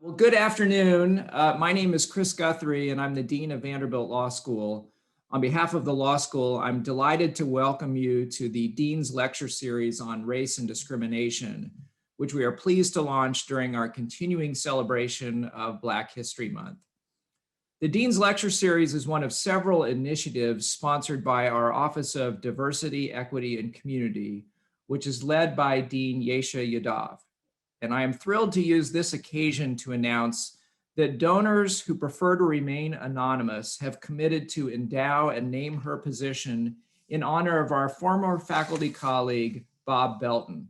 Well, good afternoon. My name is Chris Guthrie, and I'm the Dean of Vanderbilt Law School. On behalf of the law school, I'm delighted to welcome you to the Dean's Lecture Series on Race and Discrimination, which we are pleased to launch during our continuing celebration of Black History Month. The Dean's Lecture Series is one of several initiatives sponsored by our Office of Diversity, Equity, and Community, which is led by Dean Yesha Yadav. And I am thrilled to use this occasion to announce that donors who prefer to remain anonymous have committed to endow and name her position in honor of our former faculty colleague, Bob Belton.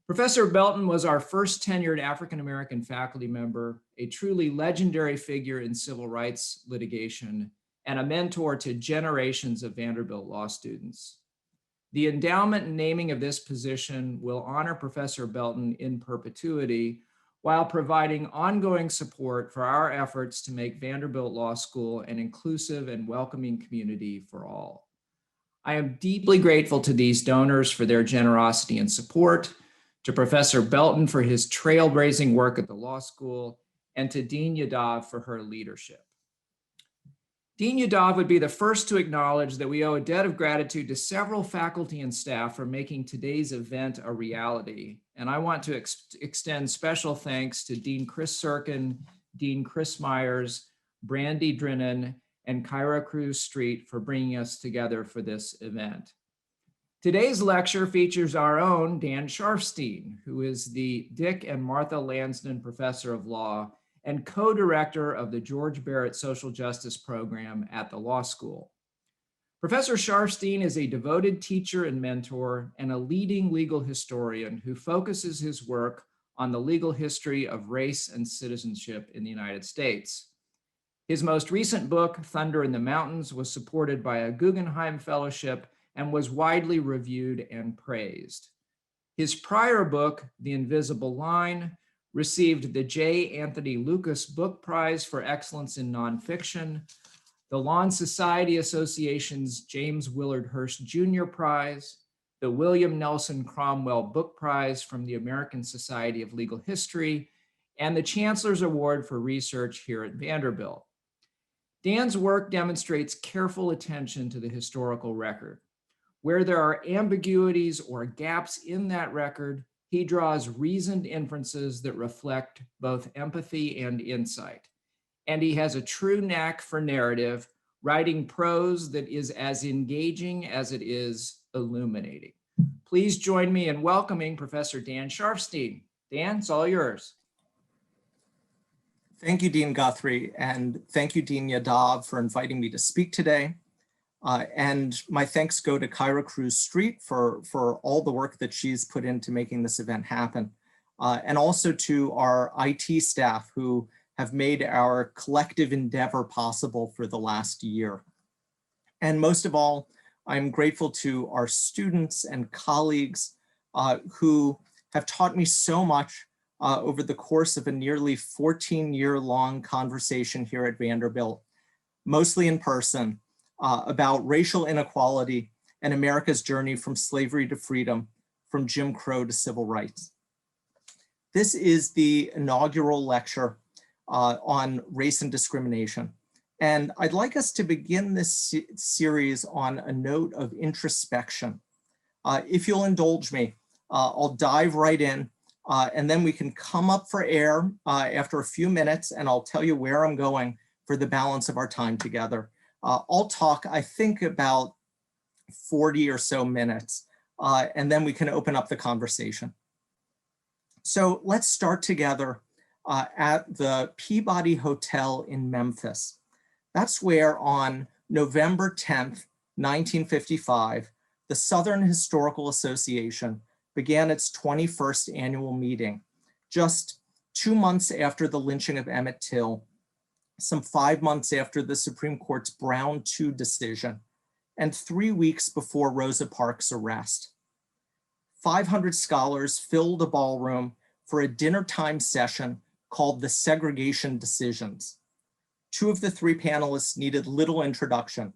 Professor Belton was our first tenured African-American faculty member, a truly legendary figure in civil rights litigation, and a mentor to generations of Vanderbilt law students. The endowment and naming of this position will honor Professor Belton in perpetuity while providing ongoing support for our efforts to make Vanderbilt Law School an inclusive and welcoming community for all. I am deeply grateful to these donors for their generosity and support, to Professor Belton for his trailblazing work at the law school, and to Dean Yadav for her leadership. Dean Yadav would be the first to acknowledge that we owe a debt of gratitude to several faculty and staff for making today's event a reality. And I want to extend special thanks to Dean Chris Serkin, Dean Chris Myers, Brandy Drennan, and Kyra Cruz Street for bringing us together for this event. Today's lecture features our own Dan Sharfstein, who is the Dick and Martha Lansden Professor of Law and co-director of the George Barrett Social Justice Program at the law school. Professor Sharfstein is a devoted teacher and mentor and a leading legal historian who focuses his work on the legal history of race and citizenship in the United States. His most recent book, Thunder in the Mountains, was supported by a Guggenheim Fellowship and was widely reviewed and praised. His prior book, The Invisible Line, received the J. Anthony Lucas Book Prize for Excellence in Nonfiction, the Lawn Society Association's James Willard Hurst Jr. Prize, the William Nelson Cromwell Book Prize from the American Society of Legal History, and the Chancellor's Award for Research here at Vanderbilt. Dan's work demonstrates careful attention to the historical record. Where there are ambiguities or gaps in that record, he draws reasoned inferences that reflect both empathy and insight. And he has a true knack for narrative, writing prose that is as engaging as it is illuminating. Please join me in welcoming Professor Dan Sharfstein. Dan, it's all yours. Thank you, Dean Guthrie, and thank you, Dean Yadav, for inviting me to speak today. And my thanks go to Kyra Cruz Street for all the work that she's put into making this event happen. And also to our IT staff who have made our collective endeavor possible for the last year. And most of all, I'm grateful to our students and colleagues who have taught me so much over the course of a nearly 14-year-long conversation here at Vanderbilt, mostly in person, about racial inequality and America's journey from slavery to freedom, from Jim Crow to civil rights. This is the inaugural lecture on race and discrimination. And I'd like us to begin this series on a note of introspection. If you'll indulge me, I'll dive right in and then we can come up for air after a few minutes and I'll tell you where I'm going for the balance of our time together. I'll talk, I think, about 40 or so minutes, and then we can open up the conversation. So let's start together at the Peabody Hotel in Memphis. That's where on November 10th, 1955, the Southern Historical Association began its 21st annual meeting, just 2 months after the lynching of Emmett Till, some 5 months after the Supreme Court's Brown II decision, and 3 weeks before Rosa Parks' arrest. 500 scholars filled a ballroom for a dinner time session called the Segregation Decisions. 2 of the 3 panelists needed little introduction.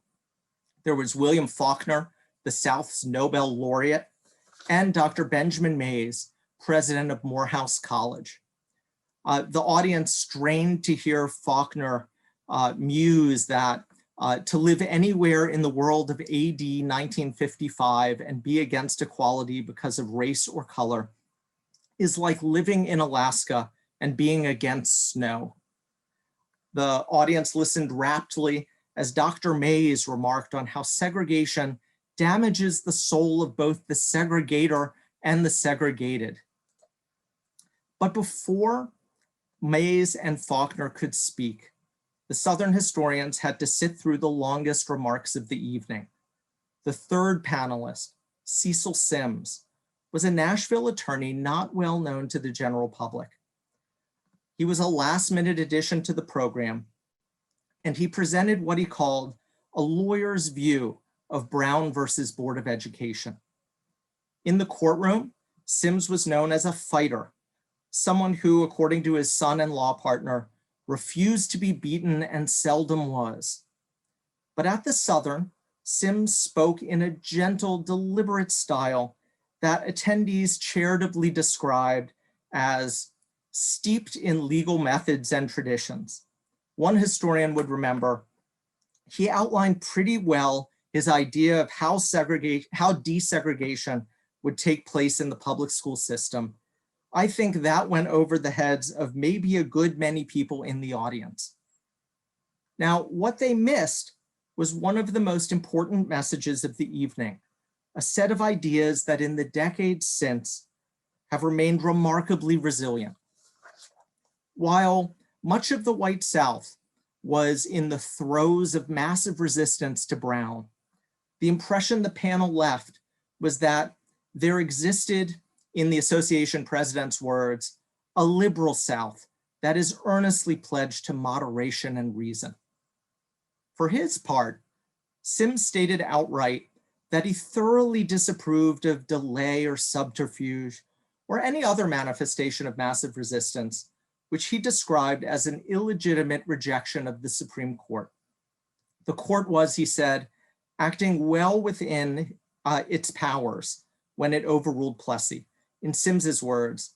There was William Faulkner, the South's Nobel laureate, and Dr. Benjamin Mays, president of Morehouse College. The audience strained to hear Faulkner muse that to live anywhere in the world of AD 1955 and be against equality because of race or color is like living in Alaska and being against snow. The audience listened raptly as Dr. Mays remarked on how segregation damages the soul of both the segregator and the segregated. But before Mays and Faulkner could speak, the Southern historians had to sit through the longest remarks of the evening. The third panelist, Cecil Sims, was a Nashville attorney not well known to the general public. He was a last-minute addition to the program, and he presented what he called a lawyer's view of Brown versus Board of Education. In the courtroom, Sims was known as a fighter, someone who, according to his son and law partner, refused to be beaten and seldom was. But at the Southern, Sims spoke in a gentle, deliberate style that attendees charitably described as steeped in legal methods and traditions. One historian would remember, he outlined pretty well his idea of how desegregation would take place in the public school system. I think that went over the heads of maybe a good many people in the audience. Now, what they missed was one of the most important messages of the evening, a set of ideas that in the decades since have remained remarkably resilient. While much of the white South was in the throes of massive resistance to Brown, the impression the panel left was that there existed, in the association president's words, a liberal South that is earnestly pledged to moderation and reason. For his part, Sims stated outright that he thoroughly disapproved of delay or subterfuge or any other manifestation of massive resistance, which he described as an illegitimate rejection of the Supreme Court. The court was, he said, acting well within its powers when it overruled Plessy. In Sims's words,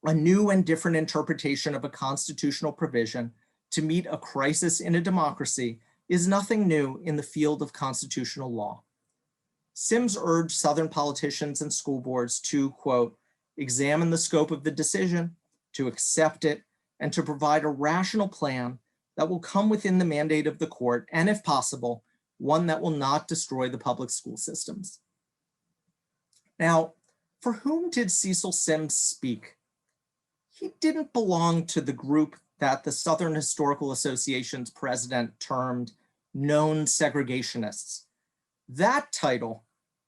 a new and different interpretation of a constitutional provision to meet a crisis in a democracy is nothing new in the field of constitutional law. Sims urged Southern politicians and school boards to, quote, examine the scope of the decision, to accept it, and to provide a rational plan that will come within the mandate of the court, and if possible, one that will not destroy the public school systems. Now, for whom did Cecil Sims speak? He didn't belong to the group that the Southern Historical Association's president termed known segregationists. That title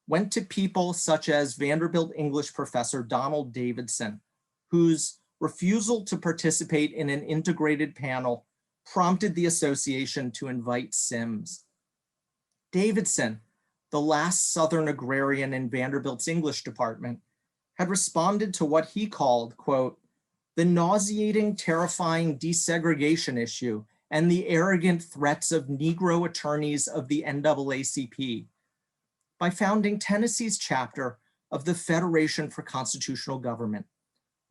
went to people such as Vanderbilt English professor Donald Davidson, whose refusal to participate in an integrated panel prompted the association to invite Sims. Davidson, the last Southern agrarian in Vanderbilt's English department, had responded to what he called, quote, the nauseating, terrifying desegregation issue and the arrogant threats of Negro attorneys of the NAACP by founding Tennessee's chapter of the Federation for Constitutional Government,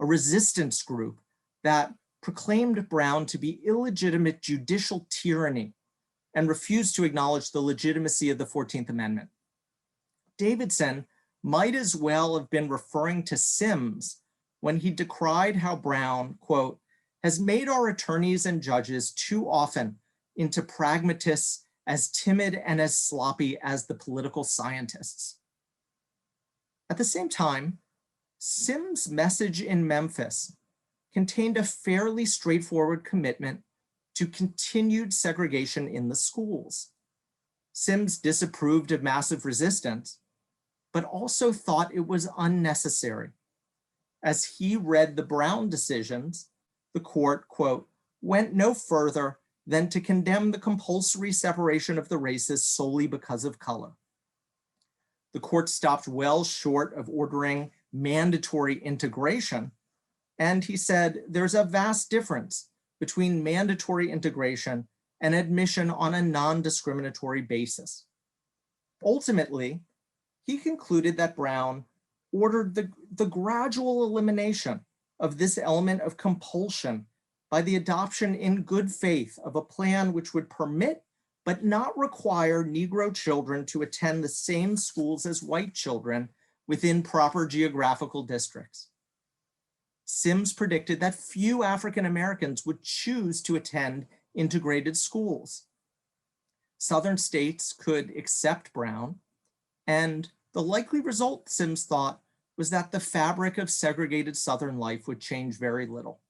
a resistance group that proclaimed Brown to be illegitimate judicial tyranny and refused to acknowledge the legitimacy of the 14th Amendment. Davidson might as well have been referring to Sims when he decried how Brown, quote, has made our attorneys and judges too often into pragmatists as timid and as sloppy as the political scientists. At the same time, Sims' message in Memphis contained a fairly straightforward commitment to continued segregation in the schools. Sims disapproved of massive resistance, but also thought it was unnecessary. As he read the Brown decisions, the court, quote, went no further than to condemn the compulsory separation of the races solely because of color. The court stopped well short of ordering mandatory integration, and he said there's a vast difference between mandatory integration and admission on a non-discriminatory basis. Ultimately, he concluded that Brown ordered the gradual elimination of this element of compulsion by the adoption in good faith of a plan which would permit but not require Negro children to attend the same schools as white children within proper geographical districts. Sims predicted that few African Americans would choose to attend integrated schools. Southern states could accept Brown, and the likely result, Sims thought, was that the fabric of segregated Southern life would change very little.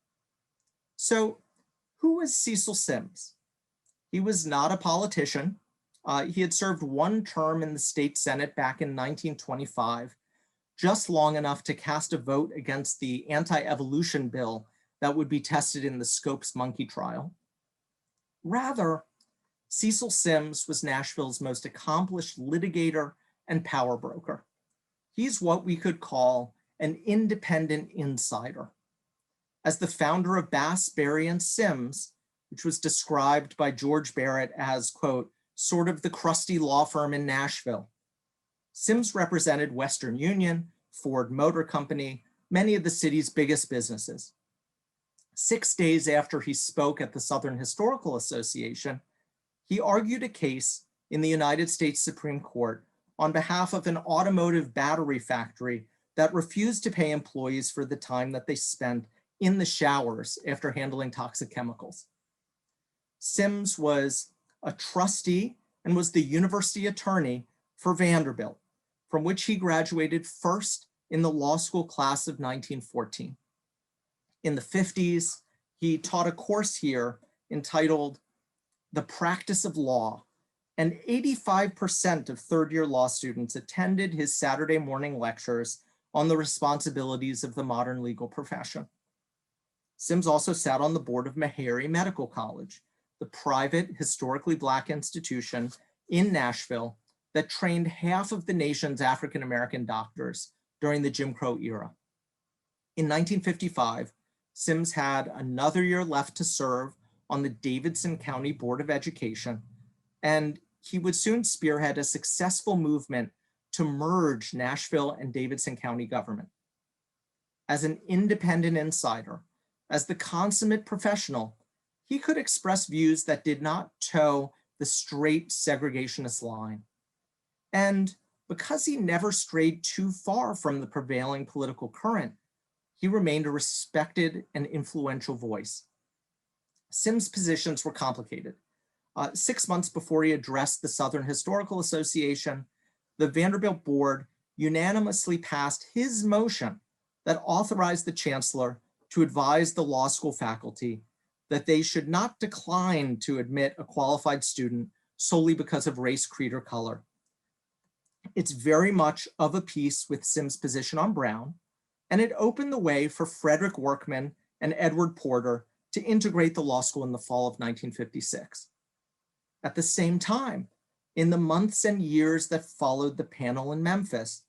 So, who was Cecil Sims? He was not a politician. He had served one term in the state Senate back in 1925, just long enough to cast a vote against the anti-evolution bill that would be tested in the Scopes monkey trial. Rather, Cecil Sims was Nashville's most accomplished litigator and power broker. He's what we could call an independent insider. As the founder of Bass, Berry, and Sims, which was described by George Barrett as, quote, sort of the crusty law firm in Nashville, Sims represented Western Union, Ford Motor Company, many of the city's biggest businesses. 6 days after he spoke at the Southern Historical Association, he argued a case in the United States Supreme Court on behalf of an automotive battery factory that refused to pay employees for the time that they spent in the showers after handling toxic chemicals. Sims was a trustee and was the university attorney for Vanderbilt, from which he graduated first in the law school class of 1914. In the 50s, he taught a course here entitled The Practice of Law, and 85% of third-year law students attended his Saturday morning lectures on the responsibilities of the modern legal profession. Sims also sat on the board of Meharry Medical College, the private, historically Black institution in Nashville that trained half of the nation's African-American doctors during the Jim Crow era. In 1955, Sims had another year left to serve on the Davidson County Board of Education, and he would soon spearhead a successful movement to merge Nashville and Davidson County government. As an independent insider, as the consummate professional, he could express views that did not toe the straight segregationist line. And because he never strayed too far from the prevailing political current, he remained a respected and influential voice. Sims' positions were complicated. 6 months before he addressed the Southern Historical Association, the Vanderbilt board unanimously passed his motion that authorized the chancellor to advise the law school faculty that they should not decline to admit a qualified student solely because of race, creed, or color. It's very much of a piece with Sims' position on Brown, and it opened the way for Frederick Workman and Edward Porter to integrate the law school in the fall of 1956. At the same time, in the months and years that followed the panel in Memphis,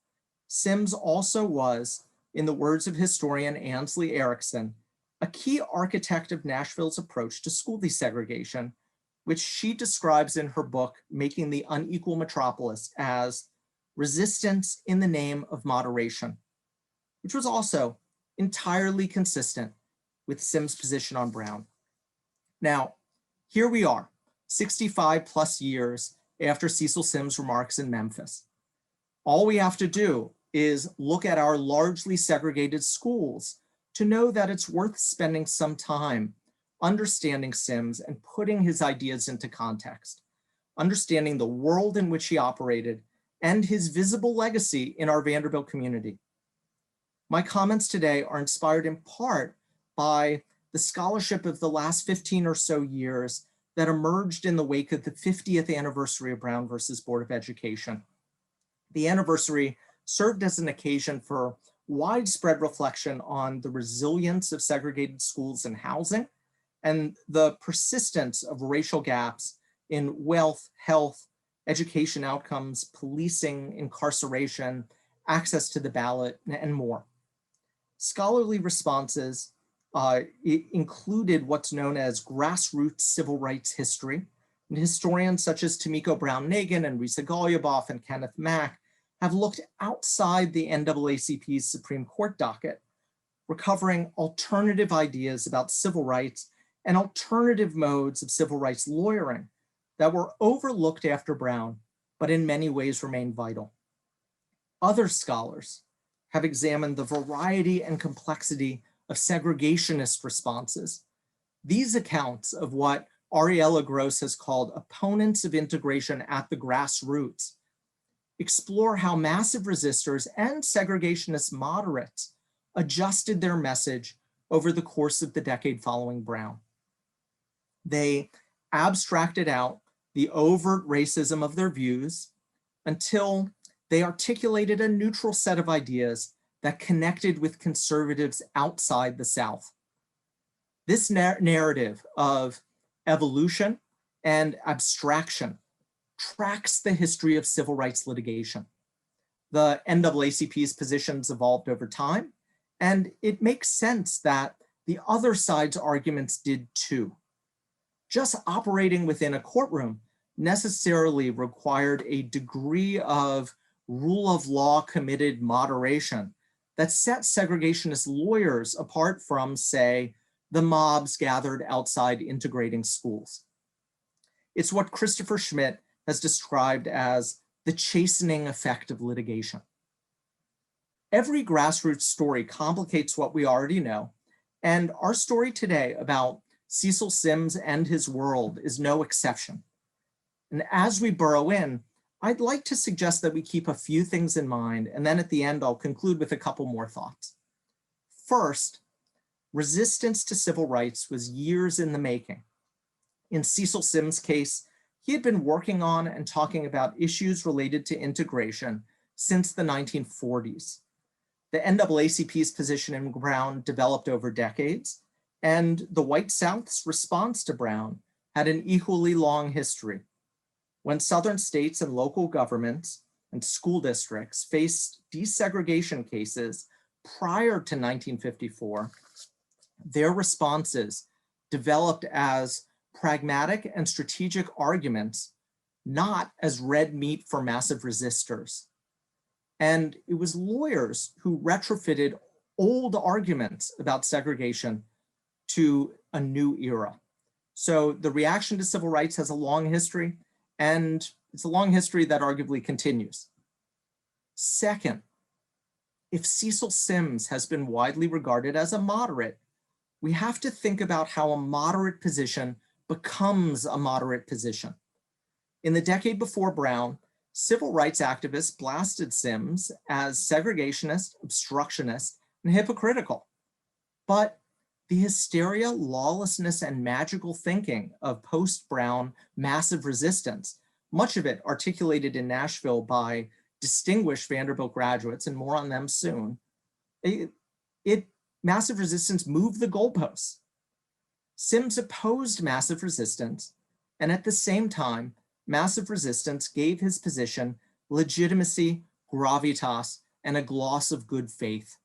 Sims also was, in the words of historian Ansley Erickson, a key architect of Nashville's approach to school desegregation, which she describes in her book, Making the Unequal Metropolis, as resistance in the name of moderation, which was also entirely consistent with Sims' position on Brown. Now, here we are, 65 plus years after Cecil Sims' remarks in Memphis. All we have to do is look at our largely segregated schools to know that it's worth spending some time understanding Sims and putting his ideas into context, understanding the world in which he operated and his visible legacy in our Vanderbilt community. My comments today are inspired in part by the scholarship of the last 15 or so years that emerged in the wake of the 50th anniversary of Brown versus Board of Education. The anniversary served as an occasion for widespread reflection on the resilience of segregated schools and housing and the persistence of racial gaps in wealth, health, education outcomes, policing, incarceration, access to the ballot, and more. Scholarly responses included what's known as grassroots civil rights history, and historians such as Tomiko Brown-Nagin and Risa Golyaboff and Kenneth Mack have looked outside the NAACP's Supreme Court docket we're covering alternative ideas about civil rights and alternative modes of civil rights lawyering that were overlooked after Brown, but in many ways remain vital. Other scholars have examined the variety and complexity of segregationist responses. These accounts of what Ariella Gross has called opponents of integration at the grassroots explore how massive resistors and segregationist moderates adjusted their message over the course of the decade following Brown. They abstracted out the overt racism of their views until they articulated a neutral set of ideas that connected with conservatives outside the South. This narrative of evolution and abstraction tracks the history of civil rights litigation. The NAACP's positions evolved over time, and it makes sense that the other side's arguments did too. Just operating within a courtroom necessarily required a degree of rule of law committed moderation that set segregationist lawyers apart from, say, the mobs gathered outside integrating schools. It's what Christopher Schmidt has described as the chastening effect of litigation. Every grassroots story complicates what we already know, and our story today about Cecil Sims and his world is no exception. And as we burrow in, I'd like to suggest that we keep a few things in mind, and then at the end, I'll conclude with a couple more thoughts. First, resistance to civil rights was years in the making. In Cecil Sims' case, he had been working on and talking about issues related to integration since the 1940s. The NAACP's position in Brown developed over decades, and the White South's response to Brown had an equally long history. When Southern states and local governments and school districts faced desegregation cases prior to 1954, their responses developed as pragmatic and strategic arguments, not as red meat for massive resistors. And it was lawyers who retrofitted old arguments about segregation to a new era. So the reaction to civil rights has a long history, and it's a long history that arguably continues. Second, if Cecil Sims has been widely regarded as a moderate, we have to think about how a moderate position becomes a moderate position. In the decade before Brown, civil rights activists blasted Sims as segregationist, obstructionist, and hypocritical. But the hysteria, lawlessness, and magical thinking of post-Brown massive resistance, much of it articulated in Nashville by distinguished Vanderbilt graduates, and more on them soon, massive resistance moved the goalposts. Sims opposed massive resistance, and at the same time, massive resistance gave his position legitimacy, gravitas, and a gloss of good faith.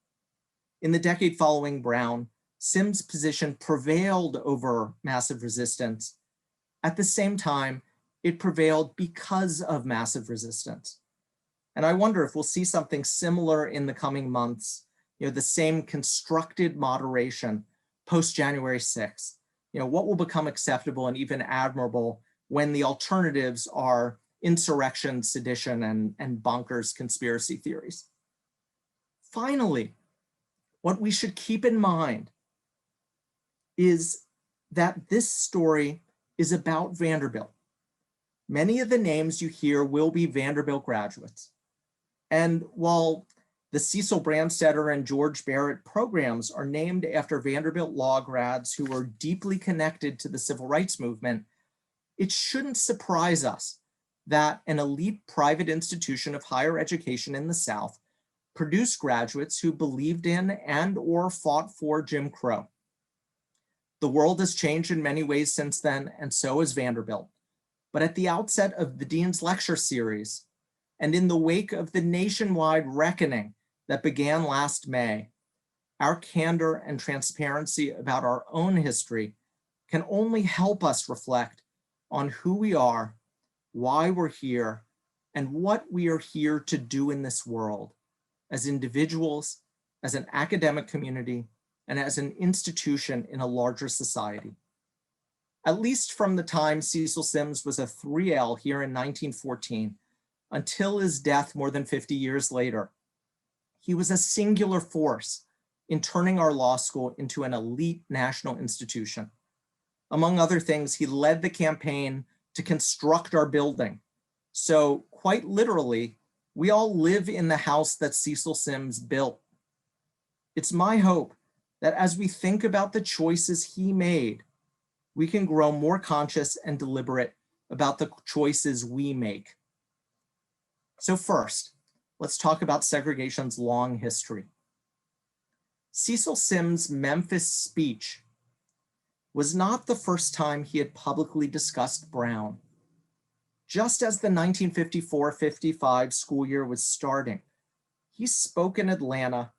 In the decade following Brown, Sims' position prevailed over massive resistance. At the same time, it prevailed because of massive resistance. And I wonder if we'll see something similar in the coming months, the same constructed moderation post-January 6th. What will become acceptable and even admirable when the alternatives are insurrection, sedition, and bonkers conspiracy theories. Finally, what we should keep in mind is that this story is about Vanderbilt. Many of the names you hear will be Vanderbilt graduates. And while the Cecil Branstetter and George Barrett programs are named after Vanderbilt law grads who were deeply connected to the civil rights movement, it shouldn't surprise us that an elite private institution of higher education in the South produced graduates who believed in and or fought for Jim Crow. The world has changed in many ways since then, and so has Vanderbilt. But at the outset of the Dean's Lecture Series, and in the wake of the nationwide reckoning that began last May, our candor and transparency about our own history can only help us reflect on who we are, why we're here, and what we are here to do in this world as individuals as an academic community, and as an institution in a larger society. At least from the time Cecil Sims was a 3L here in 1914 until his death more than 50 years later, he was a singular force in turning our law school into an elite national institution. Among other things, he led the campaign to construct our building. So quite literally, we all live in the house that Cecil Sims built. It's my hope that as we think about the choices he made, we can grow more conscious and deliberate about the choices we make. So first, let's talk about segregation's long history. Cecil Sims' Memphis speech was not the first time he had publicly discussed Brown. Just as the 1954-55 school year was starting, he spoke in Atlanta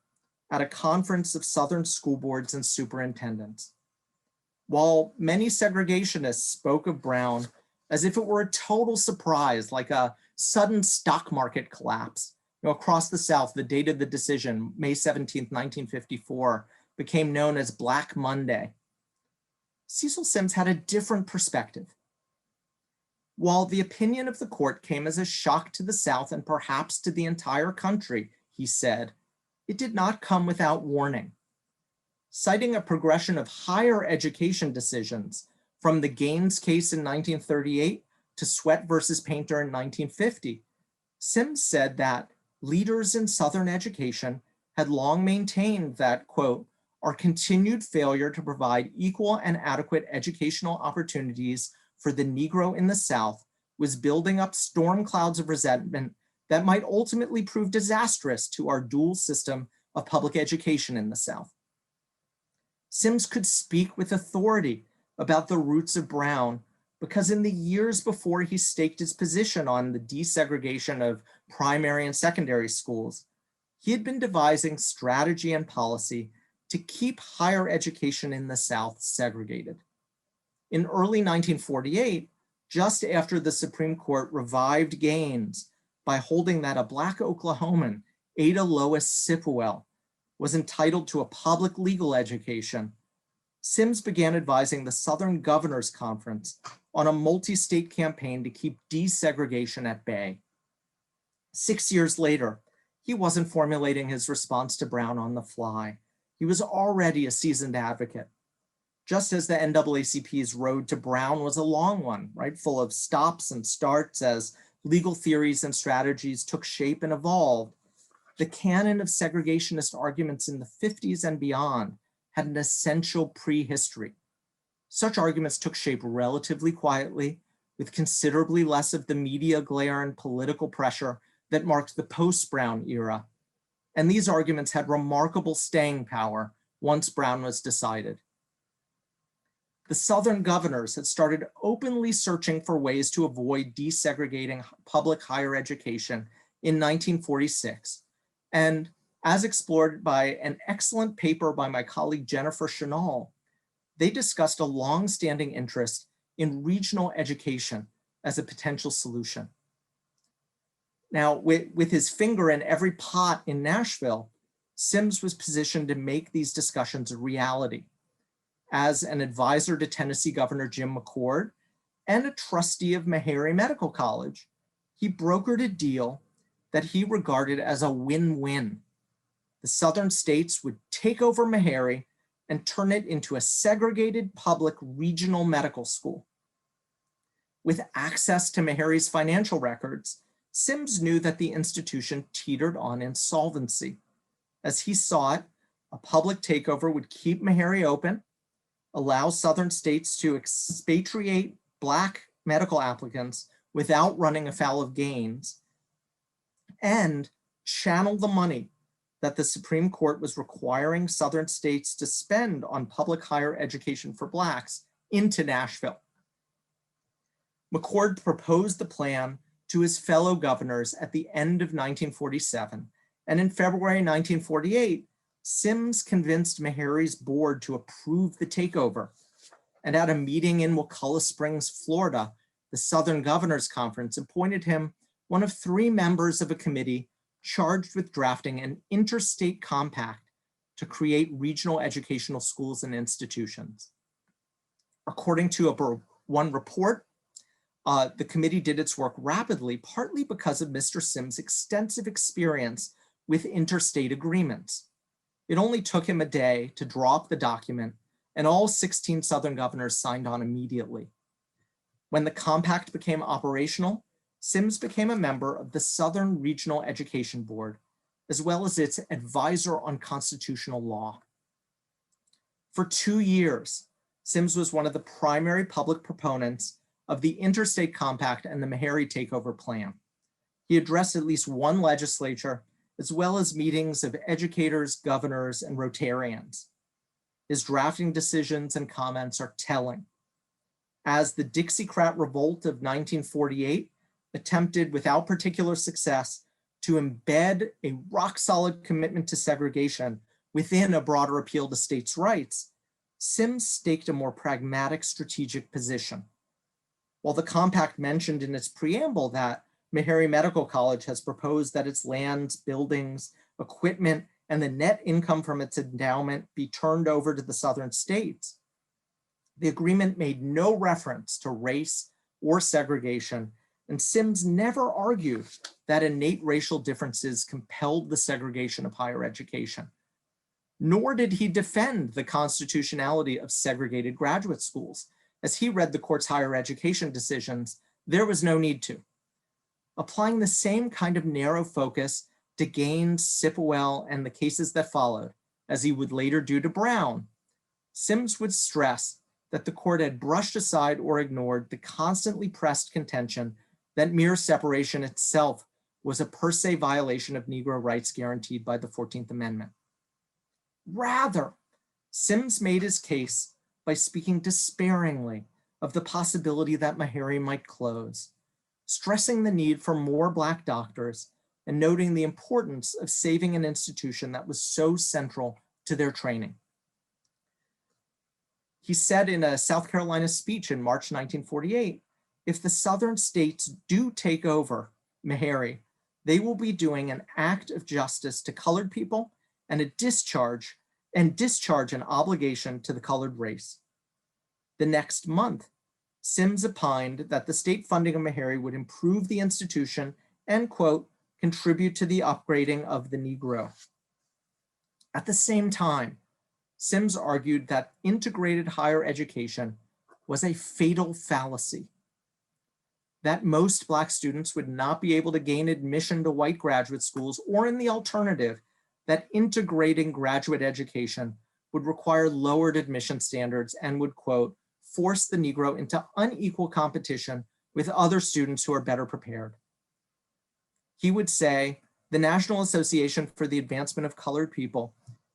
at a conference of Southern school boards and superintendents. While many segregationists spoke of Brown as if it were a total surprise, like a sudden stock market collapse, across the South, the date of the decision, May 17, 1954, became known as Black Monday. Cecil Sims had a different perspective. While the opinion of the court came as a shock to the South and perhaps to the entire country, he said, it did not come without warning. Citing a progression of higher education decisions from the Gaines case in 1938 to Sweat versus Painter in 1950, Sims said that leaders in Southern education had long maintained that, quote, our continued failure to provide equal and adequate educational opportunities for the Negro in the South was building up storm clouds of resentment that might ultimately prove disastrous to our dual system of public education in the South. Sims could speak with authority about the roots of Brown because in the years before he staked his position on the desegregation of primary and secondary schools, he had been devising strategy and policy to keep higher education in the South segregated. In early 1948, just after the Supreme Court revived Gaines by holding that a Black Oklahoman, Ada Lois Sipwell, was entitled to a public legal education, Sims began advising the Southern Governors Conference on a multi-state campaign to keep desegregation at bay. 6 years later, he wasn't formulating his response to Brown on the fly. He was already a seasoned advocate. Just as the NAACP's road to Brown was a long one, right, full of stops and starts as legal theories and strategies took shape and evolved, the canon of segregationist arguments in the 50s and beyond had an essential prehistory. Such arguments took shape relatively quietly, with considerably less of the media glare and political pressure that marked the post-Brown era. And these arguments had remarkable staying power once Brown was decided. The Southern governors had started openly searching for ways to avoid desegregating public higher education in 1946. And as explored by an excellent paper by my colleague Jennifer Chenal, they discussed a long-standing interest in regional education as a potential solution. Now, with his finger in every pot in Nashville, Sims was positioned to make these discussions a reality. As an advisor to Tennessee Governor Jim McCord and a trustee of Meharry Medical College, he brokered a deal that he regarded as a win-win. The Southern states would take over Meharry and turn it into a segregated public regional medical school. With access to Meharry's financial records, Sims knew that the institution teetered on insolvency. As he saw it, a public takeover would keep Meharry open, allow Southern states to expatriate Black medical applicants without running afoul of Gaines, and channel the money that the Supreme Court was requiring Southern states to spend on public higher education for Blacks into Nashville. McCord proposed the plan to his fellow governors at the end of 1947, and in February 1948, Sims convinced Meharry's board to approve the takeover. And at a meeting in Wakulla Springs, Florida, the Southern Governors Conference appointed him one of 3 members of a committee charged with drafting an interstate compact to create regional educational schools and institutions. According to one report, the committee did its work rapidly, partly because of Mr. Sims' extensive experience with interstate agreements. It only took him a day to draw up the document, and all 16 Southern governors signed on immediately. When the compact became operational, Sims became a member of the Southern Regional Education Board, as well as its advisor on constitutional law. For 2 years, Sims was one of the primary public proponents of the Interstate Compact and the Meharry Takeover Plan. He addressed at least one legislature, as well as meetings of educators, governors, and Rotarians. His drafting decisions and comments are telling. As the Dixiecrat Revolt of 1948 attempted without particular success to embed a rock-solid commitment to segregation within a broader appeal to states' rights, Sims staked a more pragmatic strategic position. While the compact mentioned in its preamble that Meharry Medical College has proposed that its lands, buildings, equipment, and the net income from its endowment be turned over to the Southern states, the agreement made no reference to race or segregation, and Sims never argued that innate racial differences compelled the segregation of higher education. Nor did he defend the constitutionality of segregated graduate schools. As he read the court's higher education decisions, there was no need to. Applying the same kind of narrow focus to Gaines, Sipawell, and the cases that followed, as he would later do to Brown, Sims would stress that the court had brushed aside or ignored the constantly pressed contention that mere separation itself was a per se violation of Negro rights guaranteed by the 14th Amendment. Rather, Sims made his case by speaking despairingly of the possibility that Meharry might close, stressing the need for more Black doctors and noting the importance of saving an institution that was so central to their training. He said in a South Carolina speech in March 1948, if the Southern states do take over Meharry, they will be doing an act of justice to colored people and discharge an obligation to the colored race. The next month, Sims opined that the state funding of Meharry would improve the institution and, quote, contribute to the upgrading of the Negro. At the same time, Sims argued that integrated higher education was a fatal fallacy, that most Black students would not be able to gain admission to white graduate schools, or in the alternative, that integrating graduate education would require lowered admission standards and would, quote, force the Negro into unequal competition with other students who are better prepared. He would say, the National Association for the Advancement of Colored People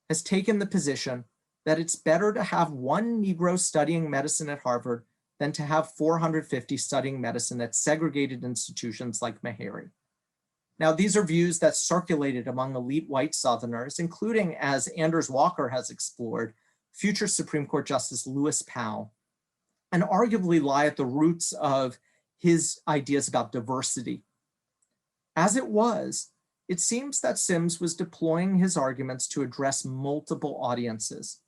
has taken the position that it's better to have one Negro studying medicine at Harvard than to have 450 studying medicine at segregated institutions like Meharry. Now, these are views that circulated among elite white Southerners, including, as Anders Walker has explored, future Supreme Court Justice Lewis Powell, and arguably lie at the roots of his ideas about diversity. As it was, it seems that Sims was deploying his arguments to address multiple audiences.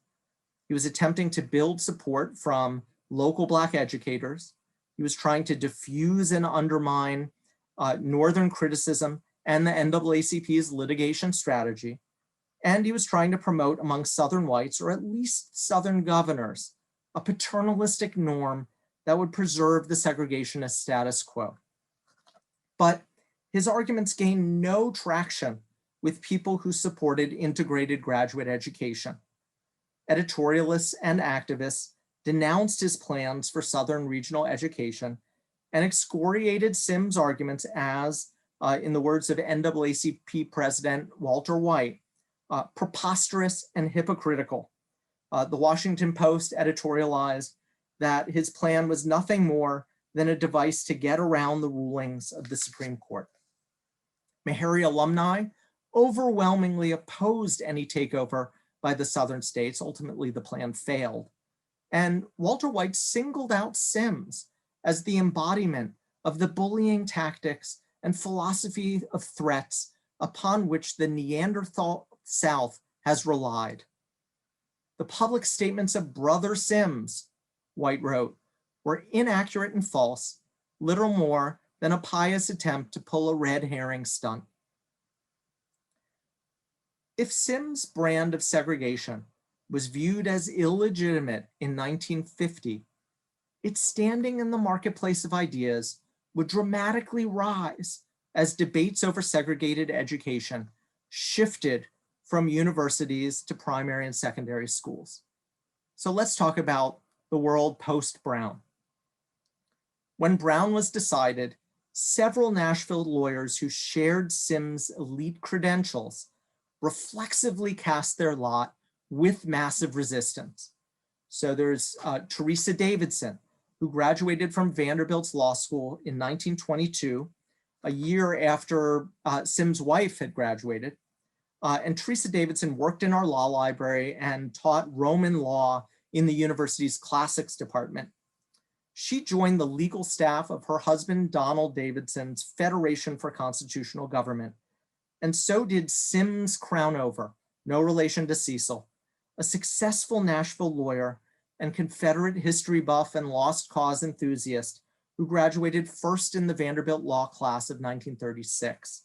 He was attempting to build support from local Black educators. He was trying to diffuse and undermine Northern criticism and the NAACP's litigation strategy. And he was trying to promote among Southern whites, or at least Southern governors, a paternalistic norm that would preserve the segregationist status quo. But his arguments gained no traction with people who supported integrated graduate education. Editorialists and activists denounced his plans for Southern regional education and excoriated Sims' arguments as, in the words of NAACP President Walter White, preposterous and hypocritical. The Washington Post editorialized that his plan was nothing more than a device to get around the rulings of the Supreme Court. Meharry alumni overwhelmingly opposed any takeover by the Southern states. Ultimately, the plan failed. And Walter White singled out Sims as the embodiment of the bullying tactics and philosophy of threats upon which the Neanderthal South has relied. The public statements of Brother Sims, White wrote, were inaccurate and false, little more than a pious attempt to pull a red herring stunt. If Sims' brand of segregation was viewed as illegitimate in 1950, its standing in the marketplace of ideas would dramatically rise as debates over segregated education shifted from universities to primary and secondary schools. So let's talk about the world post-Brown. When Brown was decided, several Nashville lawyers who shared Sims' elite credentials reflexively cast their lot with massive resistance. So there's Teresa Davidson, who graduated from Vanderbilt's law school in 1922, a year after Sims' wife had graduated. And Teresa Davidson worked in our law library and taught Roman law in the university's classics department. She joined the legal staff of her husband, Donald Davidson's Federation for Constitutional Government. And so did Sims Crownover, no relation to Cecil, a successful Nashville lawyer and Confederate history buff and lost cause enthusiast who graduated first in the Vanderbilt law class of 1936.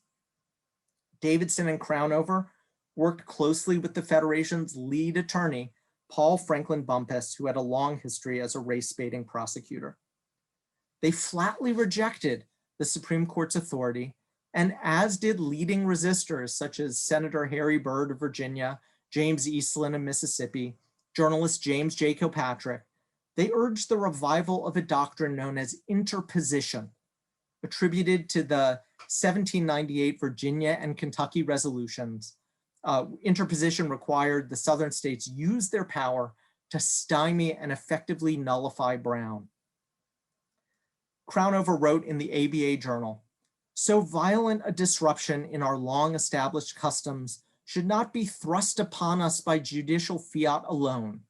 Davidson and Crownover worked closely with the Federation's lead attorney, Paul Franklin Bumpus, who had a long history as a race-baiting prosecutor. They flatly rejected the Supreme Court's authority, and as did leading resistors such as Senator Harry Byrd of Virginia, James Eastland of Mississippi, journalist James J. Kilpatrick, they urged the revival of a doctrine known as interposition, attributed to the 1798 Virginia and Kentucky resolutions. Interposition required the Southern states use their power to stymie and effectively nullify Brown. Crownover wrote in the ABA Journal, "So violent a disruption in our long-established customs should not be thrust upon us by judicial fiat alone.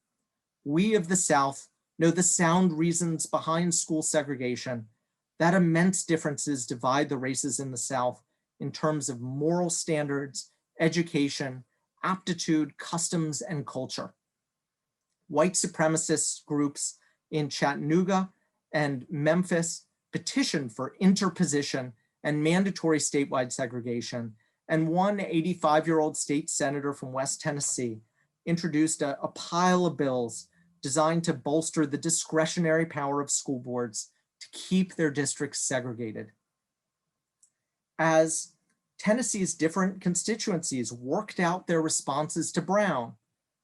We of the South know the sound reasons behind school segregation, that immense differences divide the races in the South in terms of moral standards, education, aptitude, customs, and culture. White supremacist groups in Chattanooga and Memphis petitioned for interposition and mandatory statewide segregation, and one 85-year-old state senator from West Tennessee introduced a pile of bills designed to bolster the discretionary power of school boards to keep their districts segregated. As Tennessee's different constituencies worked out their responses to Brown,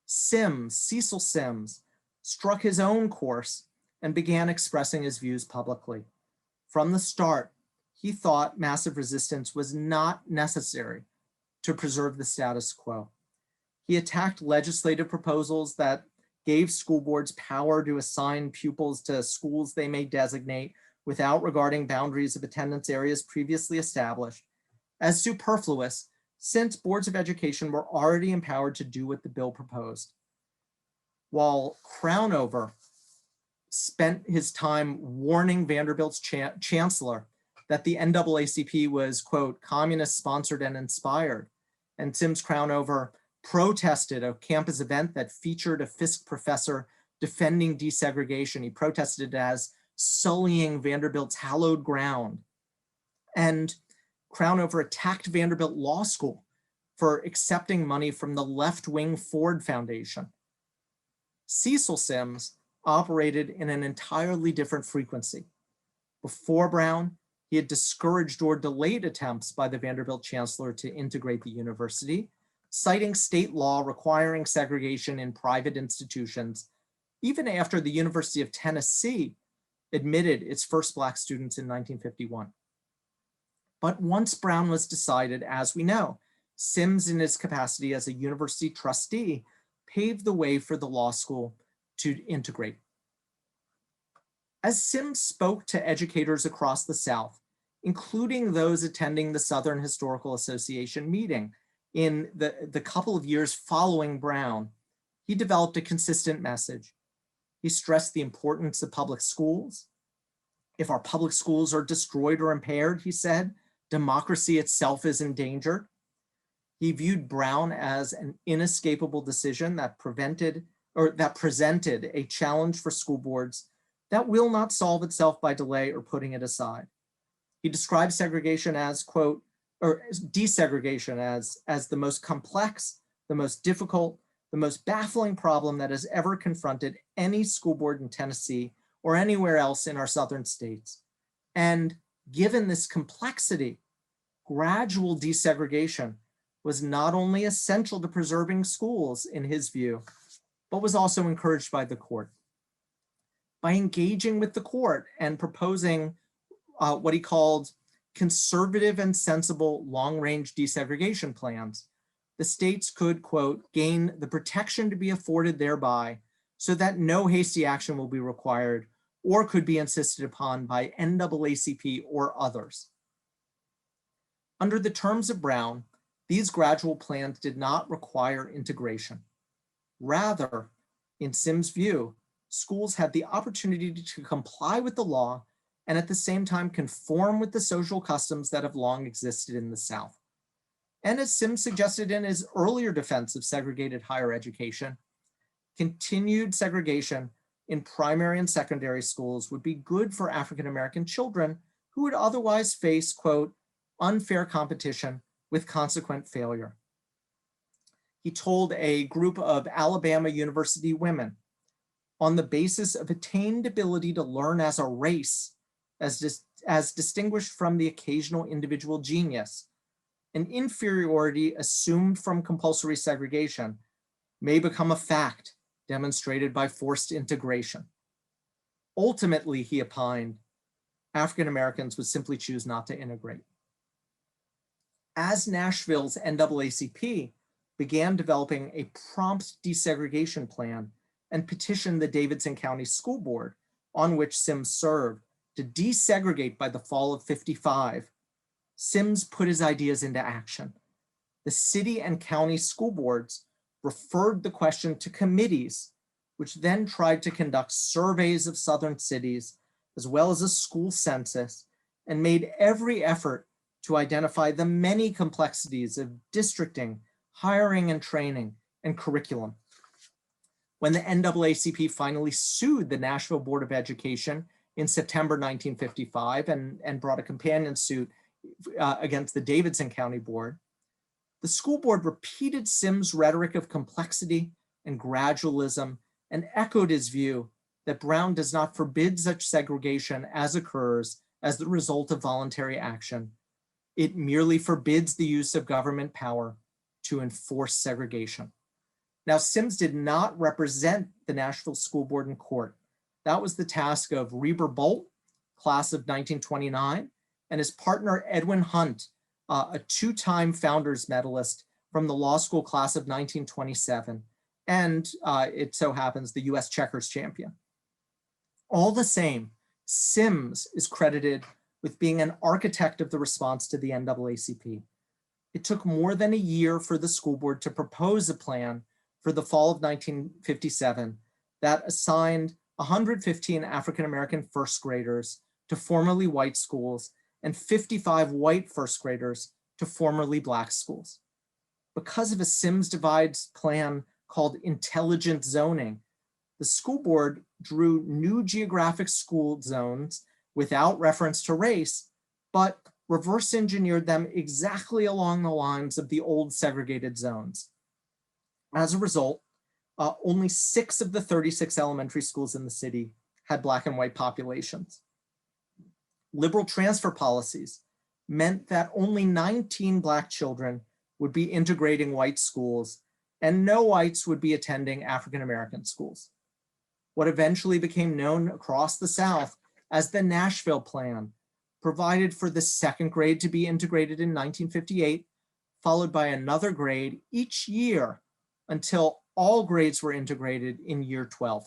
Cecil Sims, struck his own course and began expressing his views publicly. From the start, he thought massive resistance was not necessary to preserve the status quo. He attacked legislative proposals that gave school boards power to assign pupils to schools they may designate without regarding boundaries of attendance areas previously established as superfluous, since boards of education were already empowered to do what the bill proposed. While Crownover spent his time warning Vanderbilt's chancellor that the NAACP was, quote, communist sponsored and inspired, and Sims Crownover protested a campus event that featured a Fisk professor defending desegregation. He protested it as sullying Vanderbilt's hallowed ground. And Crownover attacked Vanderbilt Law School for accepting money from the left-wing Ford Foundation. Cecil Sims operated in an entirely different frequency. Before Brown, he had discouraged or delayed attempts by the Vanderbilt chancellor to integrate the university, citing state law requiring segregation in private institutions, even after the University of Tennessee admitted its first Black students in 1951. But once Brown was decided, as we know, Sims, in his capacity as a university trustee, paved the way for the law school to integrate. As Sims spoke to educators across the South, including those attending the Southern Historical Association meeting in the couple of years following Brown, he developed a consistent message. He stressed the importance of public schools. If our public schools are destroyed or impaired, he said, democracy itself is endangered. He viewed Brown as an inescapable decision that that presented a challenge for school boards that will not solve itself by delay or putting it aside. He describes segregation as, quote, or desegregation as the most complex, the most difficult, the most baffling problem that has ever confronted any school board in Tennessee or anywhere else in our southern states. And given this complexity, gradual desegregation was not only essential to preserving schools, in his view, but was also encouraged by the court. By engaging with the court and proposing what he called conservative and sensible long-range desegregation plans, the states could, quote, gain the protection to be afforded thereby so that no hasty action will be required or could be insisted upon by NAACP or others. Under the terms of Brown, these gradual plans did not require integration. Rather, in Sims' view, schools had the opportunity to comply with the law and at the same time conform with the social customs that have long existed in the South. And as Sims suggested in his earlier defense of segregated higher education, continued segregation in primary and secondary schools would be good for African-American children who would otherwise face, quote, unfair competition with consequent failure. He told a group of Alabama University women, on the basis of attained ability to learn as a race, as distinguished from the occasional individual genius, an inferiority assumed from compulsory segregation may become a fact demonstrated by forced integration. Ultimately, he opined, African Americans would simply choose not to integrate. As Nashville's NAACP began developing a prompt desegregation plan and petitioned the Davidson County School Board, on which Sims served, to desegregate by the fall of '55, Sims put his ideas into action. The city and county school boards referred the question to committees, which then tried to conduct surveys of southern cities, as well as a school census, and made every effort to identify the many complexities of districting, hiring and training, and curriculum. When the NAACP finally sued the Nashville Board of Education in September 1955 and brought a companion suit against the Davidson County Board, the school board repeated Sims' rhetoric of complexity and gradualism and echoed his view that Brown does not forbid such segregation as occurs as the result of voluntary action. It merely forbids the use of government power to enforce segregation. Now, Sims did not represent the Nashville School Board in court. That was the task of Reber Bolt, class of 1929, and his partner Edwin Hunt, a two-time Founders Medalist from the law school class of 1927, and it so happens the US checkers champion. All the same, Sims is credited with being an architect of the response to the NAACP. It took more than a year for the school board to propose a plan for the fall of 1957 that assigned 115 African-American first graders to formerly white schools and 55 white first graders to formerly Black schools. Because of a Sims divides plan called intelligent zoning, the school board drew new geographic school zones without reference to race, but reverse engineered them exactly along the lines of the old segregated zones. As a result, only 6 of the 36 elementary schools in the city had Black and white populations. Liberal transfer policies meant that only 19 Black children would be integrating white schools and no whites would be attending African-American schools. What eventually became known across the South as the Nashville Plan provided for the second grade to be integrated in 1958, followed by another grade each year until all grades were integrated in year 12.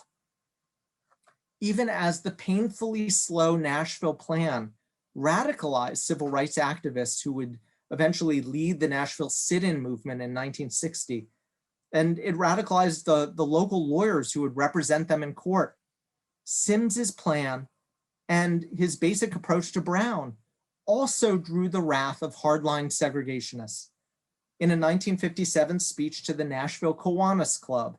Even as the painfully slow Nashville Plan radicalized civil rights activists who would eventually lead the Nashville sit-in movement in 1960, and it radicalized the local lawyers who would represent them in court, Sims's plan and his basic approach to Brown also drew the wrath of hardline segregationists. In a 1957 speech to the Nashville Kiwanis Club,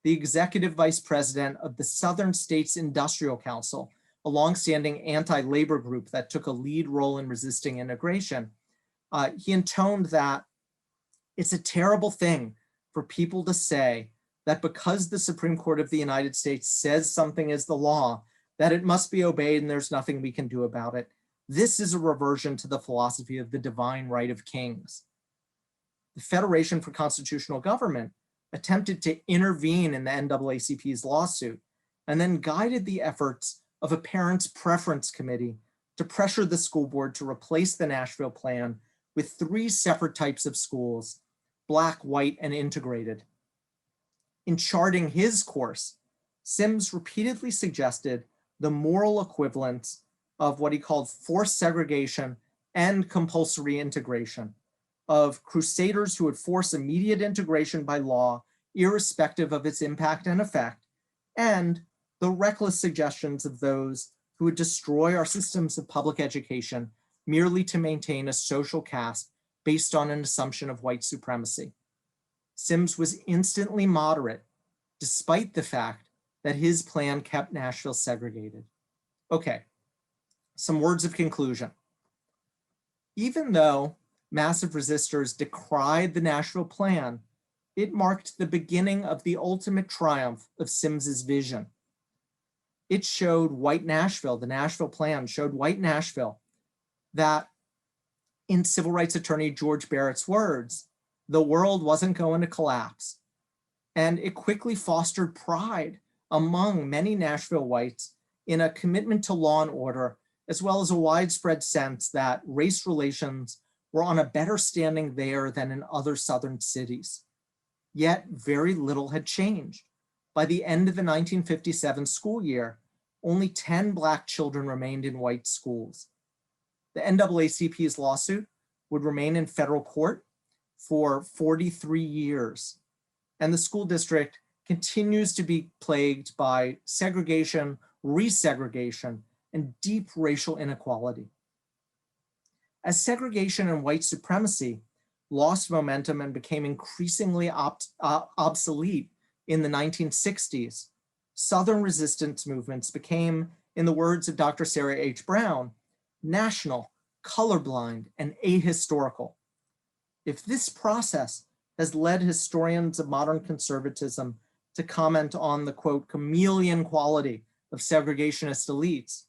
the executive vice president of the Southern States Industrial Council, a longstanding anti-labor group that took a lead role in resisting integration, he intoned that it's a terrible thing for people to say that because the Supreme Court of the United States says something is the law, that it must be obeyed and there's nothing we can do about it. This is a reversion to the philosophy of the divine right of kings. The Federation for Constitutional Government attempted to intervene in the NAACP's lawsuit and then guided the efforts of a parents' preference committee to pressure the school board to replace the Nashville plan with 3 separate types of schools: Black, white, and integrated. In charting his course, Sims repeatedly suggested the moral equivalence of what he called forced segregation and compulsory integration, of crusaders who would force immediate integration by law, irrespective of its impact and effect, and the reckless suggestions of those who would destroy our systems of public education merely to maintain a social caste based on an assumption of white supremacy. Sims was instantly moderate, despite the fact that his plan kept Nashville segregated. Okay, some words of conclusion. Even though massive resistors decried the Nashville plan, it marked the beginning of the ultimate triumph of Sims's vision. It showed white Nashville, the Nashville plan showed white Nashville that, in civil rights attorney George Barrett's words, the world wasn't going to collapse. And it quickly fostered pride among many Nashville whites in a commitment to law and order, as well as a widespread sense that race relations were on a better standing there than in other Southern cities. Yet very little had changed. By the end of the 1957 school year, only 10 Black children remained in white schools. The NAACP's lawsuit would remain in federal court for 43 years, and the school district continues to be plagued by segregation, resegregation, and deep racial inequality. As segregation and white supremacy lost momentum and became increasingly obsolete in the 1960s, Southern resistance movements became, in the words of Dr. Sarah H. Brown, national, colorblind, and ahistorical. If this process has led historians of modern conservatism to comment on the, quote, chameleon quality of segregationist elites,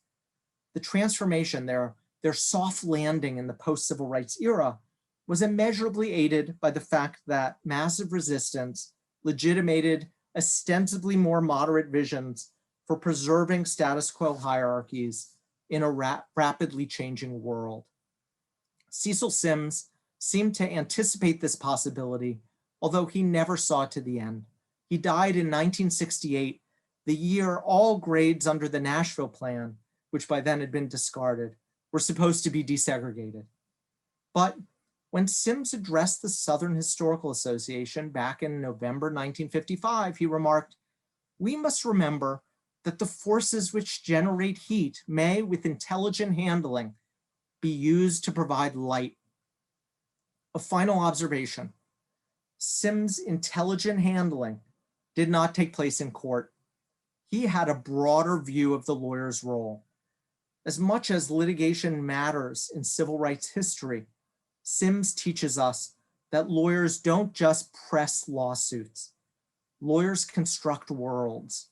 the transformation, their soft landing in the post-civil rights era, was immeasurably aided by the fact that massive resistance legitimated ostensibly more moderate visions for preserving status quo hierarchies in a rapidly changing world. Cecil Sims seemed to anticipate this possibility, although he never saw it to the end. He died in 1968, the year all grades under the Nashville plan, which by then had been discarded, were supposed to be desegregated. But when Sims addressed the Southern Historical Association back in November 1955, he remarked, "We must remember that the forces which generate heat may, with intelligent handling, be used to provide light." A final observation: Sims' intelligent handling did not take place in court. He had a broader view of the lawyer's role. As much as litigation matters in civil rights history, Sims teaches us that lawyers don't just press lawsuits. Lawyers construct worlds.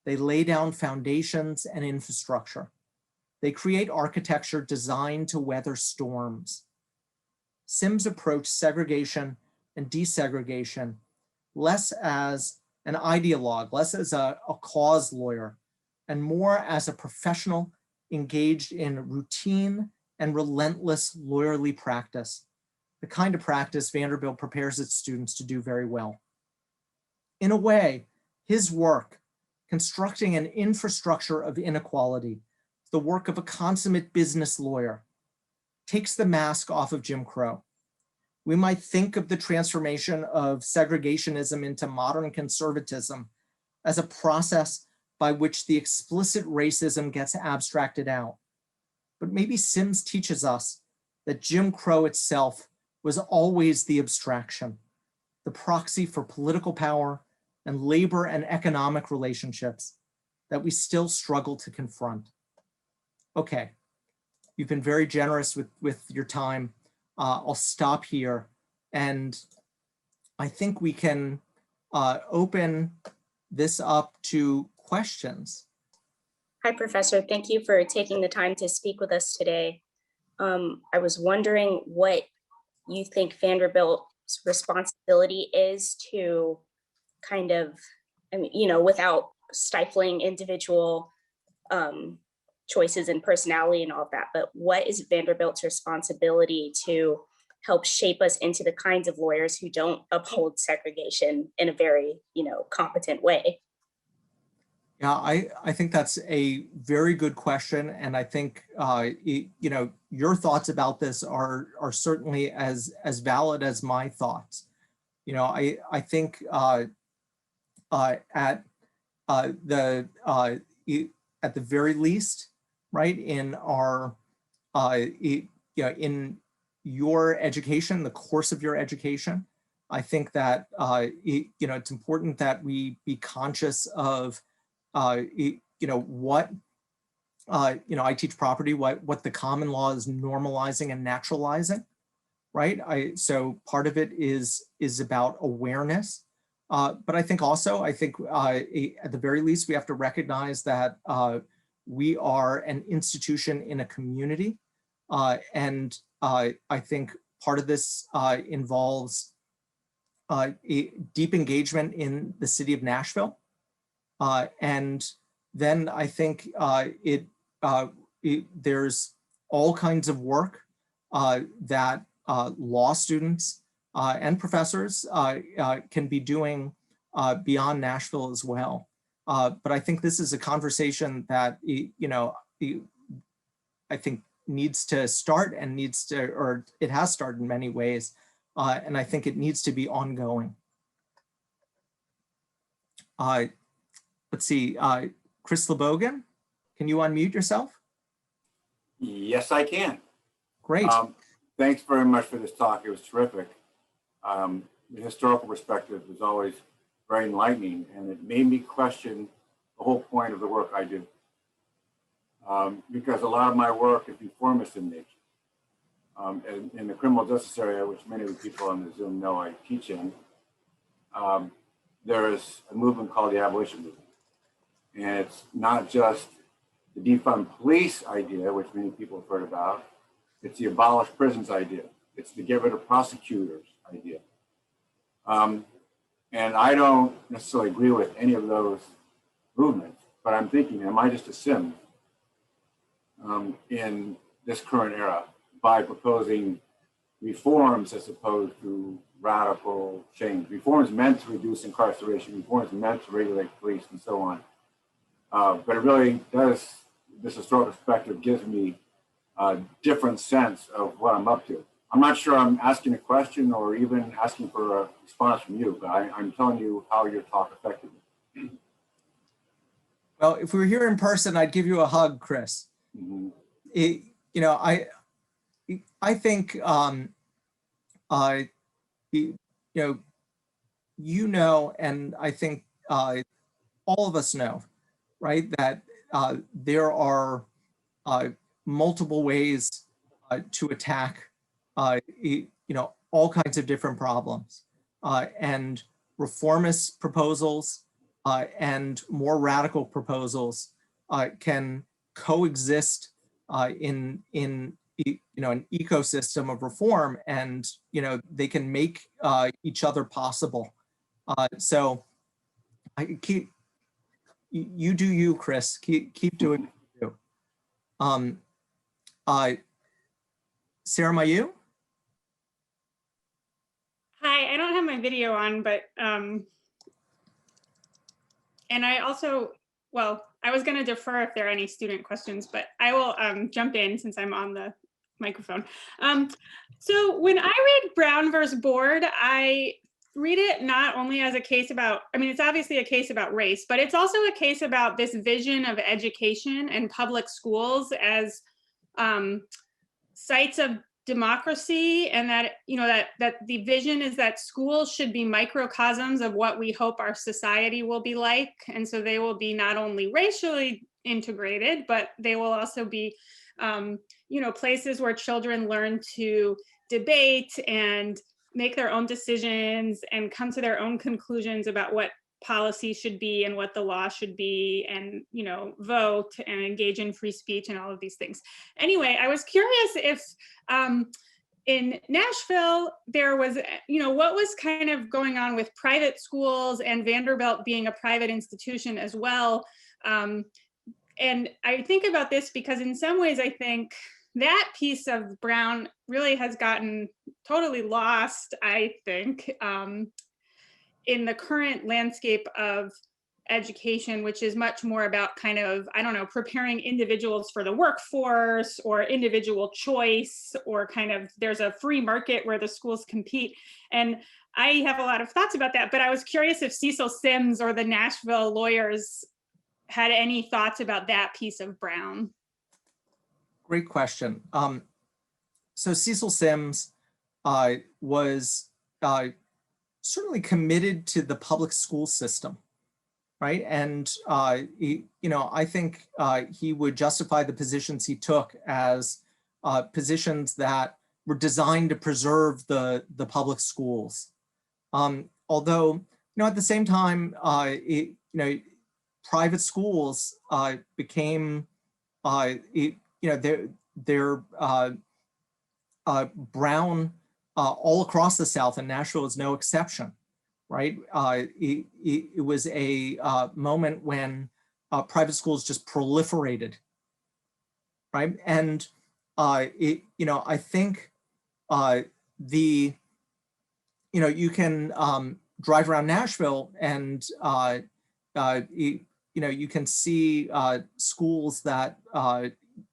They lay down foundations and infrastructure. They create architecture designed to weather storms. Sims approached segregation and desegregation less as an ideologue, less as a cause lawyer, and more as a professional engaged in routine and relentless lawyerly practice, the kind of practice Vanderbilt prepares its students to do very well. In a way, his work, constructing an infrastructure of inequality, the work of a consummate business lawyer, takes the mask off of Jim Crow. We might think of the transformation of segregationism into modern conservatism as a process by which the explicit racism gets abstracted out. But maybe Sims teaches us that Jim Crow itself was always the abstraction, the proxy for political power, and labor and economic relationships that we still struggle to confront. Okay, you've been very generous with your time. I'll stop here, and I think we can open this up to questions. Hi, Professor. Thank you for taking the time to speak with us today. I was wondering what you think Vanderbilt's responsibility is to kind of, I mean, you know, without stifling individual choices and personality and all of that, but what is Vanderbilt's responsibility to help shape us into the kinds of lawyers who don't uphold segregation in a very, you know, competent way? Yeah, I think that's a very good question. And I think, you know, your thoughts about this are certainly as valid as my thoughts. You know, I think at the very least, right, in our, you know, in your education, the course of your education, I think that, you know, it's important that we be conscious of, you know, what, you know, I teach property, what the common law is normalizing and naturalizing, right? So part of it is about awareness. But I think also, at the very least, we have to recognize that we are an institution in a community. And I think part of this involves a deep engagement in the city of Nashville. And then I think there's all kinds of work that law students and professors can be doing beyond Nashville as well. But I think this is a conversation that, you know, I think needs to start and needs to, or it has started in many ways. And I think it needs to be ongoing. Let's see, Chris Slobogin, can you unmute yourself? Yes, I can. Great. Thanks very much for this talk. It was terrific. The historical perspective is always very enlightening, and it made me question the whole point of the work I do. Because a lot of my work is reformist in nature. In the criminal justice area, which many of the people on the Zoom know I teach in, there is a movement called the abolition movement. And it's not just the defund police idea, which many people have heard about. It's the abolish prisons idea. It's the get rid of prosecutors idea. And I don't necessarily agree with any of those movements, but I'm thinking, am I just a sim in this current era by proposing reforms as opposed to radical change? Reforms meant to reduce incarceration, reforms meant to regulate police and so on. But it really does, this historical perspective gives me a different sense of what I'm up to. I'm not sure I'm asking a question or even asking for a response from you, but I'm telling you how your talk affected me. Well, if we were here in person, I'd give you a hug, Chris. Mm-hmm. You know, I think, you know, and I think all of us know, right, that there are multiple ways to attack, you know, all kinds of different problems, and reformist proposals and more radical proposals can coexist in you know, an ecosystem of reform, and you know, they can make each other possible. So I keep, you do you, Chris. Keep doing what you do. Sarah Mayu? Hi, I don't have my video on, but and I also, well, I was going to defer if there are any student questions, but I will jump in since I'm on the microphone. So when I read Brown versus Board, I read it not only as a case about, I mean, it's obviously a case about race, but it's also a case about this vision of education and public schools as sites of democracy, and that, you know, that the vision is that schools should be microcosms of what we hope our society will be like. And so they will be not only racially integrated, but they will also be, you know, places where children learn to debate and make their own decisions and come to their own conclusions about what policy should be and what the law should be, and, you know, vote and engage in free speech and all of these things. Anyway, I was curious if in Nashville there was, you know, what was kind of going on with private schools and Vanderbilt being a private institution as well. And I think about this because in some ways I think that piece of Brown really has gotten totally lost, I think, in the current landscape of education, which is much more about kind of, I don't know, preparing individuals for the workforce or individual choice, or kind of there's a free market where the schools compete. And I have a lot of thoughts about that, but I was curious if Cecil Sims or the Nashville lawyers had any thoughts about that piece of Brown. Great question. So Cecil Sims was certainly committed to the public school system, right? And he, you know, I think he would justify the positions he took as positions that were designed to preserve the public schools. Although, you know, at the same time, you know, private schools became, you know, they're Brown all across the South, and Nashville is no exception, right? It was a moment when private schools just proliferated, right? And you know, I think you know, you can drive around Nashville and you know, you can see schools that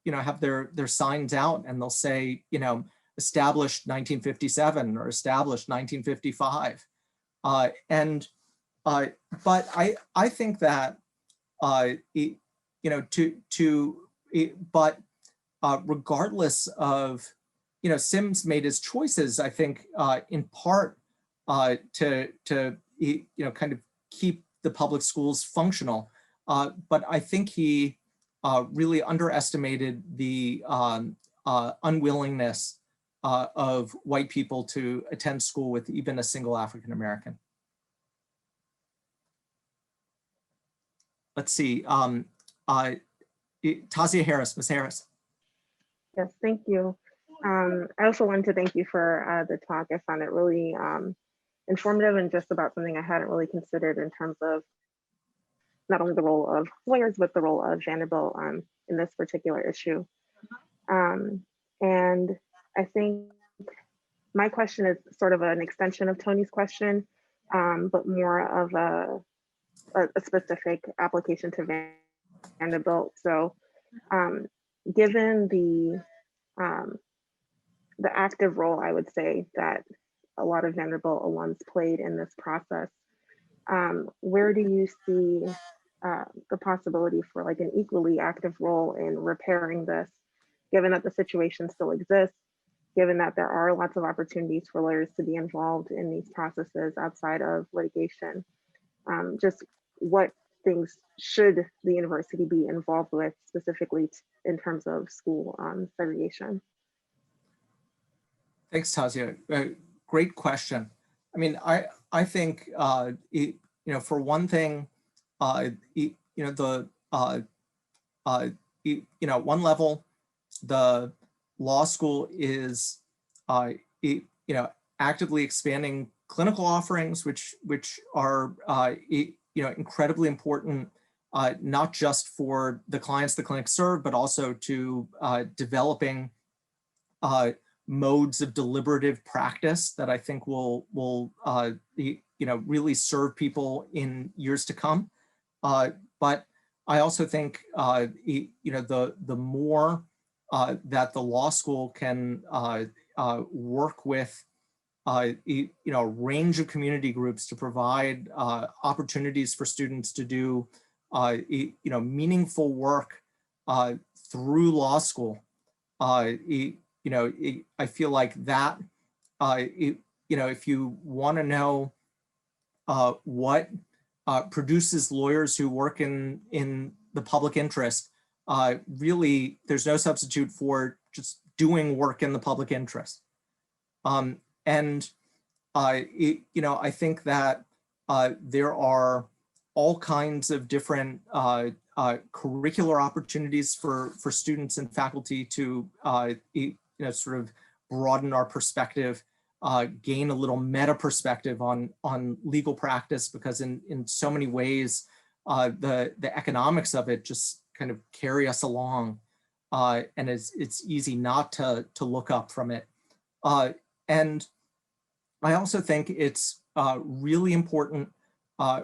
you know, have their signs out, and they'll say, you know, established 1957 or established 1955. But I think that, you know, but regardless of, you know, Sims made his choices, I think, in part to you know, kind of keep the public schools functional. But I think he really underestimated the unwillingness of white people to attend school with even a single African American. Let's see, Tasia Harris, Ms. Harris. Yes, thank you. I also wanted to thank you for the talk. I found it really informative and just about something I hadn't really considered in terms of not only the role of lawyers, but the role of Vanderbilt in this particular issue. And I think my question is sort of an extension of Toni's question, but more of a specific application to Vanderbilt. So given the active role, I would say, that a lot of Vanderbilt alums played in this process, where do you see the possibility for like an equally active role in repairing this, given that the situation still exists, given that there are lots of opportunities for lawyers to be involved in these processes outside of litigation? Just what things should the university be involved with specifically in terms of school segregation? Thanks, Tasia. Great question. I mean, I think, you know, for one thing, you know, you know, at one level, the law school is, you know, actively expanding clinical offerings, which are, you know, incredibly important, not just for the clients the clinic serve, but also to developing modes of deliberative practice that I think will you know, really serve people in years to come. But I also think, you know, the more that the law school can work with, you know, a range of community groups to provide opportunities for students to do, you know, meaningful work through law school, you I feel like that, if you want to know what produces lawyers who work in the public interest, really, there's no substitute for just doing work in the public interest. And I think that there are all kinds of different curricular opportunities for students and faculty to sort of broaden our perspective, gain a little meta perspective on legal practice, because in so many ways the economics of it just kind of carry us along, and it's easy not to look up from it. And I also think it's really important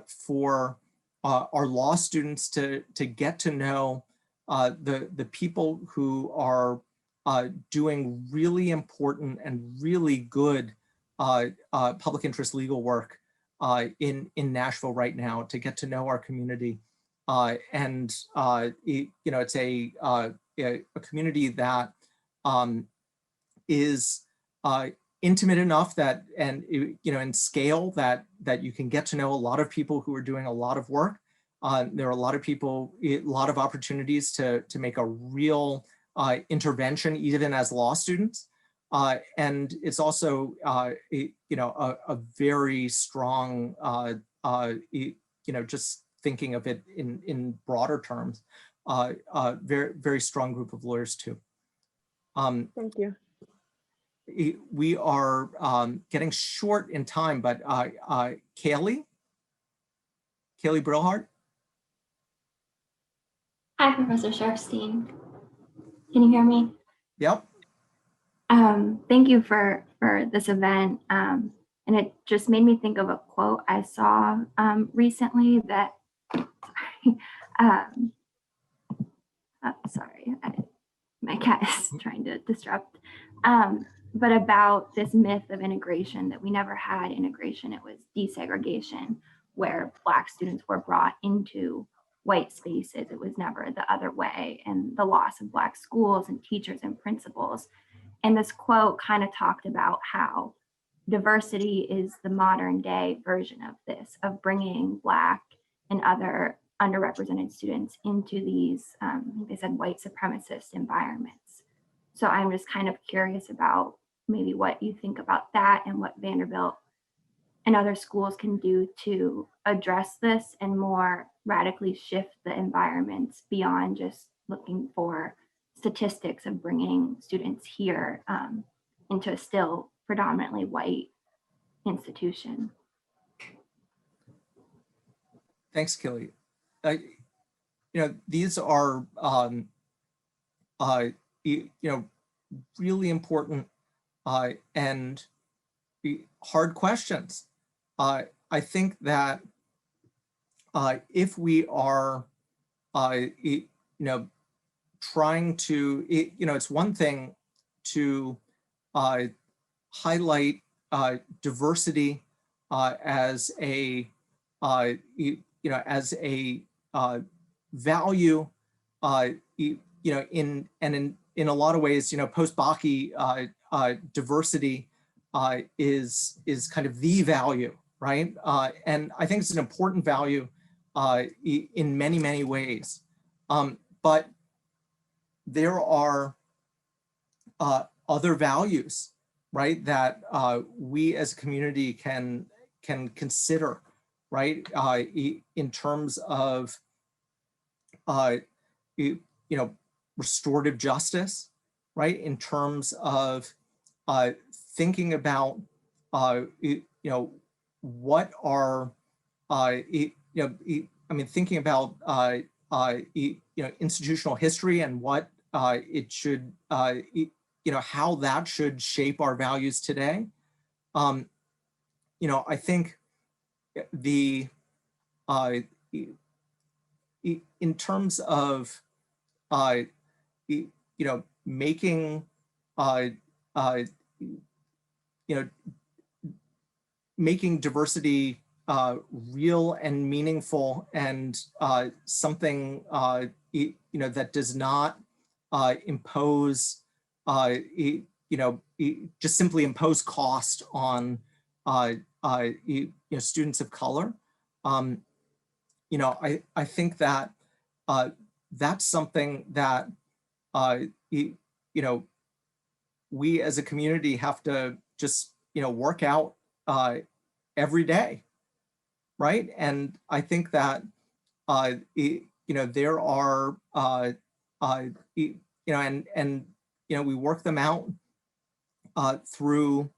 for our law students to get to know the people who are doing really important and really good public interest legal work in Nashville right now, to get to know our community. And it's a community that is intimate enough that, and in scale, that you can get to know a lot of people who are doing a lot of work. There are a lot of people, a lot of opportunities to make a real intervention, even as law students. And it's also, a very strong, just thinking of it in broader terms, very, very strong group of lawyers too. Thank you. We are getting short in time, but Kaylee Brihart. Hi, Professor Sharfstein. Can you hear me? Yep. Thank you for this event. And it just made me think of a quote I saw recently that, sorry, my cat is trying to disrupt. But about this myth of integration, that we never had integration, it was desegregation, where Black students were brought into white spaces. It was never the other way, and the loss of Black schools and teachers and principals. And this quote kind of talked about how diversity is the modern day version of this, of bringing Black and other underrepresented students into these, I think they said, white supremacist environments. So I'm just kind of curious about maybe what you think about that, and what Vanderbilt and other schools can do to address this and more radically shift the environments beyond just looking for statistics of bringing students here into a still predominantly white institution. Thanks, Kelly. These are really important and hard questions. I think that if we are, trying to, it's one thing to highlight diversity as a, as a value, in a lot of ways, post-Bakke diversity is kind of the value, right? And I think it's an important value in many, many ways. But there are other values, right, that we as a community can consider, right, in terms of, restorative justice, right, in terms of thinking about, what are, thinking about, institutional history and what it should, how that should shape our values today. I think the, in terms of, making, making diversity real and meaningful, and something that does not impose just simply impose cost on students of color. I think that that's something that we as a community have to just work out every day, right? And I think that there are we work them out through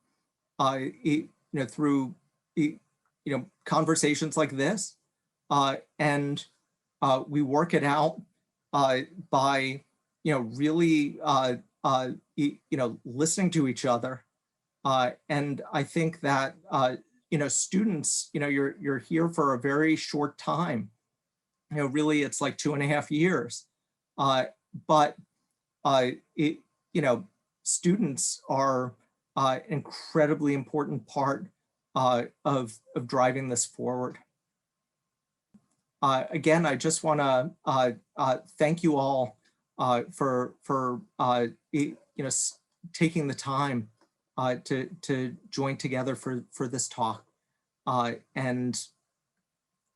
through conversations like this, and we work it out by really listening to each other, and I think that students, you're here for a very short time. Really, it's like 2.5 years, but students are an incredibly important part of driving this forward. Again, I just want to thank you all for taking the time to join together for this talk, and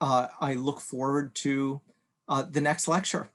I look forward to the next lecture.